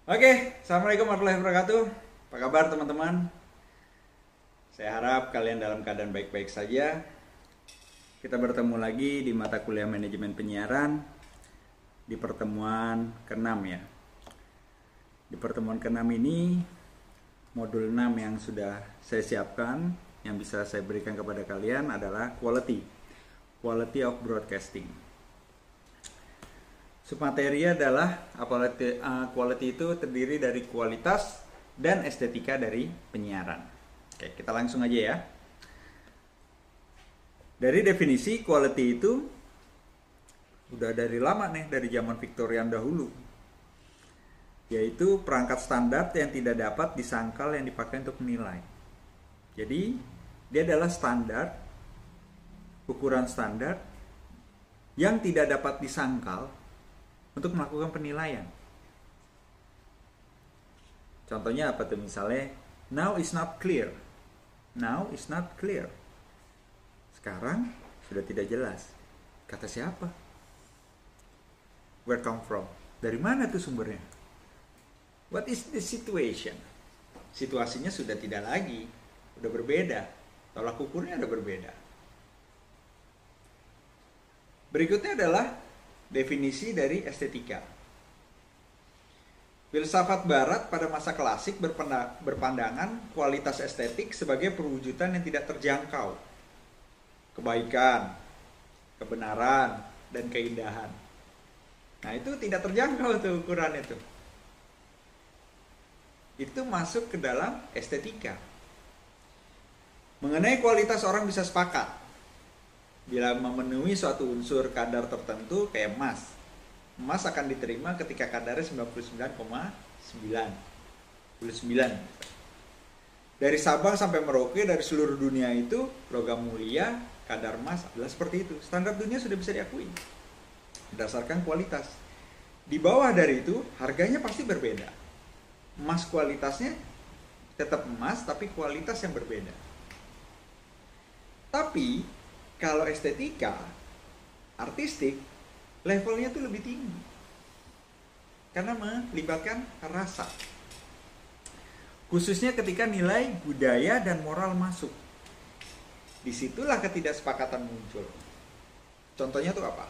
Oke, Assalamualaikum warahmatullahi wabarakatuh. Apa kabar teman-teman? Saya harap kalian dalam keadaan baik-baik saja. Kita bertemu lagi di mata kuliah manajemen penyiaran di pertemuan ke-6 ya. Di pertemuan ke-6 ini, modul 6 yang sudah saya siapkan, yang bisa saya berikan kepada kalian adalah Quality of Broadcasting. Submateri adalah quality itu terdiri dari kualitas dan estetika dari penyiaran. Oke, kita langsung aja ya. Dari definisi quality itu udah dari lama nih, dari zaman Victorian dahulu. Yaitu perangkat standar yang tidak dapat disangkal yang dipakai untuk menilai. Jadi, dia adalah standar, ukuran standar yang tidak dapat disangkal untuk melakukan penilaian. Contohnya apa tuh? Misalnya, now is not clear. Now is not clear. Sekarang sudah tidak jelas. Kata siapa? Where come from? Dari mana tuh sumbernya? What is the situation? Situasinya sudah tidak lagi, sudah berbeda. Tolak ukurnya sudah berbeda. Berikutnya adalah definisi dari estetika. Filsafat Barat pada masa klasik berpandangan kualitas estetik sebagai perwujudan yang tidak terjangkau. Kebaikan, kebenaran, dan keindahan. Nah, itu tidak terjangkau tuh ukuran itu. Itu masuk ke dalam estetika. Mengenai kualitas orang bisa sepakat bila memenuhi suatu unsur kadar tertentu kayak emas. Emas akan diterima ketika kadarnya 99,99. Dari Sabang sampai Merauke, dari seluruh dunia itu logam mulia, kadar emas adalah seperti itu. Standar dunia sudah bisa diakui berdasarkan kualitas. Di bawah dari itu harganya pasti berbeda. Emas kualitasnya tetap emas, tapi kualitas yang berbeda. Tapi kalau estetika, artistik, levelnya tuh lebih tinggi. Karena melibatkan rasa. Khususnya ketika nilai budaya dan moral masuk. Disitulah ketidaksepakatan muncul. Contohnya tuh apa?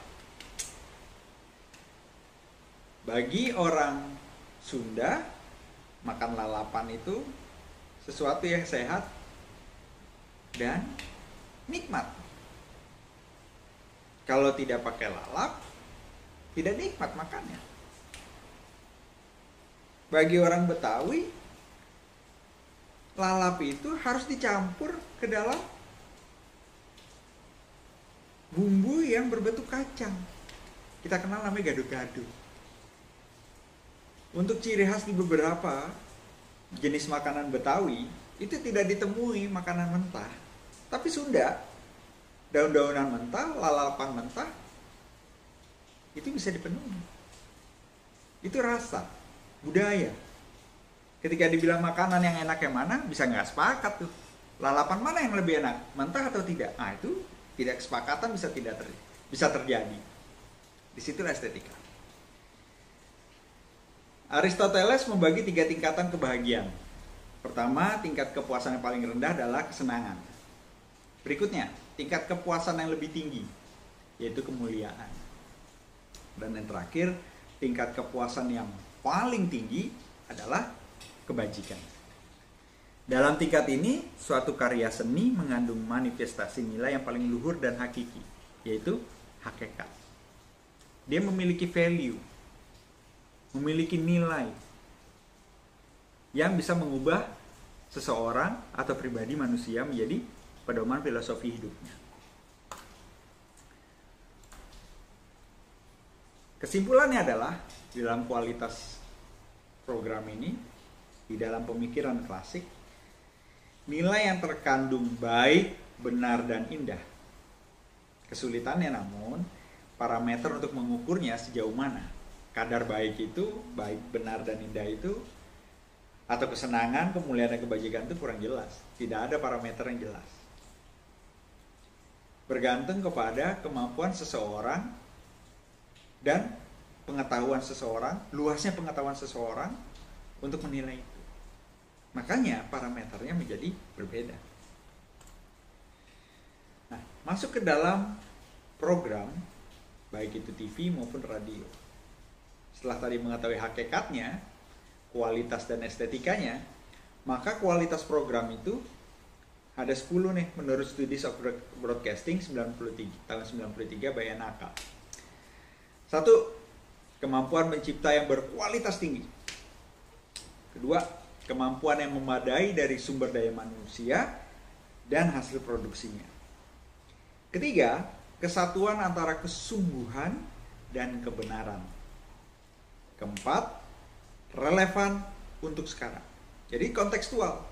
Bagi orang Sunda, makan lalapan itu sesuatu yang sehat dan nikmat. Kalau tidak pakai lalap, tidak nikmat makannya. Bagi orang Betawi, lalap itu harus dicampur ke dalam bumbu yang berbentuk kacang. Kita kenal namanya gado-gado. Untuk ciri khas di beberapa jenis makanan Betawi, itu tidak ditemui makanan mentah. Tapi Sunda, daun-daunan mentah, lalapan mentah, itu bisa dipenuhi. Itu rasa, budaya. Ketika dibilang makanan yang enak yang mana, bisa nggak sepakat tuh. Lalapan mana yang lebih enak, mentah atau tidak? Nah, itu tidak kesepakatan bisa terjadi. Disitulah estetika. Aristoteles membagi 3 tingkatan kebahagiaan. Pertama, tingkat kepuasan yang paling rendah adalah kesenangan. Berikutnya, tingkat kepuasan yang lebih tinggi, yaitu kemuliaan. Dan yang terakhir, tingkat kepuasan yang paling tinggi adalah kebajikan. Dalam tingkat ini, suatu karya seni mengandung manifestasi nilai yang paling luhur dan hakiki, yaitu hakikat. Dia memiliki value, memiliki nilai yang bisa mengubah seseorang atau pribadi manusia menjadi pedoman filosofi hidupnya. Kesimpulannya adalah, di dalam kualitas program ini, di dalam pemikiran klasik, nilai yang terkandung baik, benar, dan indah. Kesulitannya namun, parameter untuk mengukurnya sejauh mana. Kadar baik itu, baik, benar, dan indah itu, atau kesenangan, kemuliaan, dan kebajikan itu kurang jelas. Tidak ada parameter yang jelas. Bergantung kepada kemampuan seseorang dan pengetahuan seseorang, luasnya pengetahuan seseorang, untuk menilai itu. Makanya parameternya menjadi berbeda. Nah, masuk ke dalam program, baik itu TV maupun radio. Setelah tadi mengetahui hakikatnya, kualitas dan estetikanya, maka kualitas program itu ada 10 nih menurut Studies of Broadcasting 93, tahun 93 by NAK. 1. Kemampuan mencipta yang berkualitas tinggi. Kedua, kemampuan yang memadai dari sumber daya manusia dan hasil produksinya. Ketiga, kesatuan antara kesungguhan dan kebenaran. Keempat, relevan untuk sekarang. Jadi kontekstual.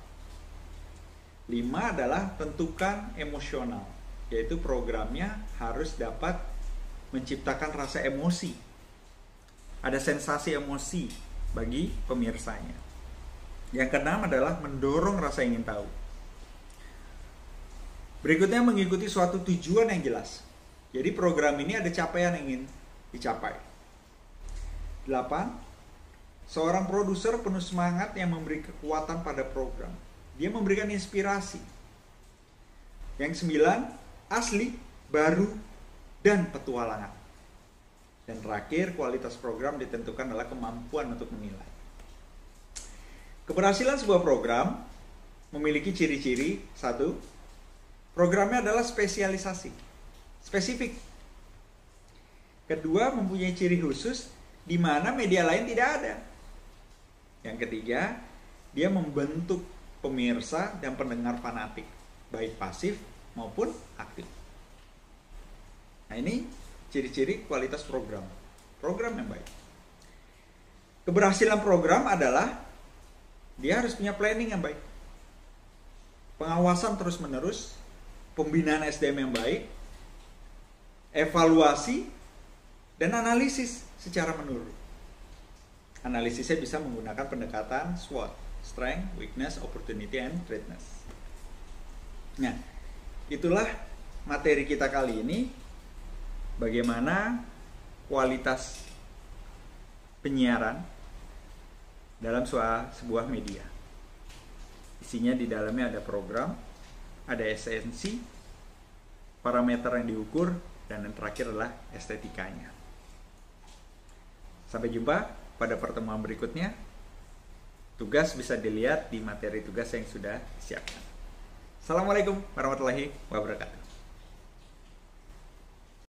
5 adalah tentukan emosional, yaitu programnya harus dapat menciptakan rasa emosi. Ada sensasi emosi bagi pemirsanya. Yang keenam adalah mendorong rasa ingin tahu. Berikutnya mengikuti suatu tujuan yang jelas. Jadi program ini ada capaian yang ingin dicapai. 8. Seorang produser penuh semangat yang memberi kekuatan pada program. Dia memberikan inspirasi. Yang 9, asli, baru, dan petualangan. Dan terakhir, kualitas program ditentukan adalah kemampuan untuk menilai. Keberhasilan sebuah program memiliki ciri-ciri. 1, programnya adalah spesialisasi, spesifik. Kedua, mempunyai ciri khusus di mana media lain tidak ada. Yang ketiga, dia membentuk pemirsa dan pendengar fanatik, baik pasif maupun aktif. Nah, ini ciri-ciri kualitas program yang baik. Keberhasilan program adalah dia harus punya planning yang baik, pengawasan terus-menerus, pembinaan SDM yang baik, evaluasi, dan analisis secara menurut. Analisisnya bisa menggunakan pendekatan SWOT, Strength, Weakness, Opportunity, and Threatness. Nah, itulah materi kita kali ini. Bagaimana kualitas penyiaran dalam sebuah media. Isinya di dalamnya ada program, ada esensi, parameter yang diukur, dan yang terakhir adalah estetikanya. Sampai jumpa pada pertemuan berikutnya. Tugas bisa dilihat di materi tugas yang sudah disiapkan. Assalamualaikum warahmatullahi wabarakatuh.